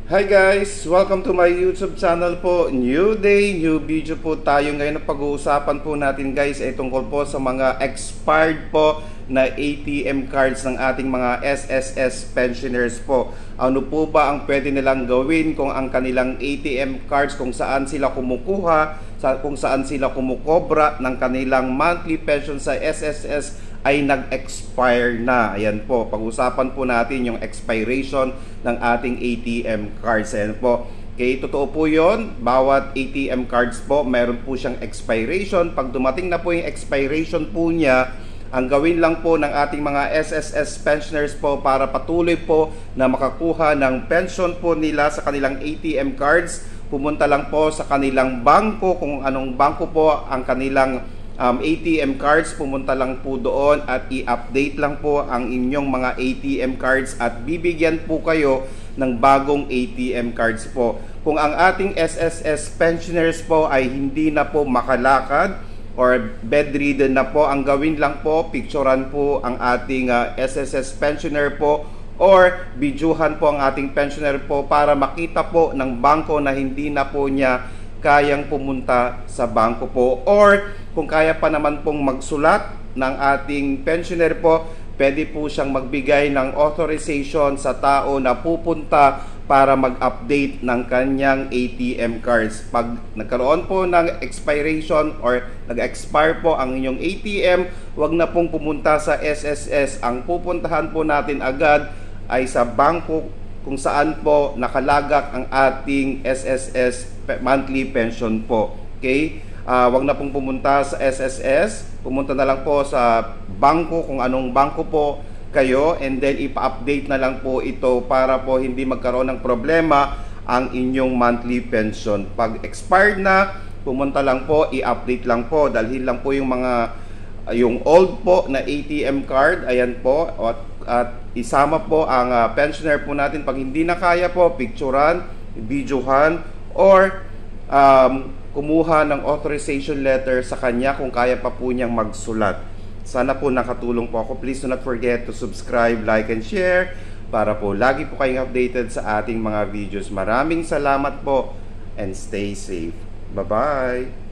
Hi guys! Welcome to my YouTube channel po. New day, new video po tayo. Ngayon na pag-uusapan po natin guys ay tungkol po sa mga expired po na ATM cards ng ating mga SSS pensioners po. Ano po ba ang pwede nilang gawin kung ang kanilang ATM cards, kung saan sila kumukuha, kung saan sila kumukobra ng kanilang monthly pension sa SSS ay nag-expire na. Ayan po, pag-usapan po natin yung expiration ng ating ATM cards. Ayan po. Okay, totoo po yun. Bawat ATM cards po, meron po siyang expiration. Pag dumating na po yung expiration po niya, ang gawin lang po ng ating mga SSS pensioners po para patuloy po na makakuha ng pension po nila sa kanilang ATM cards, pumunta lang po sa kanilang bangko, kung anong bangko po ang kanilang ATM cards, pumunta lang po doon at i-update lang po ang inyong mga ATM cards at bibigyan po kayo ng bagong ATM cards po. Kung ang ating SSS pensioners po ay hindi na po makalakad or bedridden na po, ang gawin lang po, picturean po ang ating SSS pensioner po or videohan po ang ating pensioner po para makita po ng bangko na hindi na po niya kayang pumunta sa bangko po, or kung kaya pa naman pong magsulat ng ating pensioner po, pwede po siyang magbigay ng authorization sa tao na pupunta para mag-update ng kanyang ATM cards. Pag nagkaroon po ng expiration or nag-expire po ang inyong ATM, wag na pong pumunta sa SSS. Ang pupuntahan po natin agad ay sa bangko kung saan po nakalagak ang ating SSS monthly pension po. Okay? Wag na pong pumunta sa SSS, pumunta na lang po sa bangko, kung anong bangko po kayo, and then ipa-update na lang po ito para po hindi magkaroon ng problema ang inyong monthly pension. Pag expired na, pumunta lang po, i-update lang po, dalhin lang po yung old po na ATM card, ayan po, at isama po ang pensioner po natin. Pag hindi na kaya po, picturean, videohan, or kumuha ng authorization letter sa kanya kung kaya pa po niyang magsulat. Sana po nakatulong po ako. Please do not forget to subscribe, like, and share para po lagi po kayong updated sa ating mga videos. Maraming salamat po and stay safe. Bye-bye!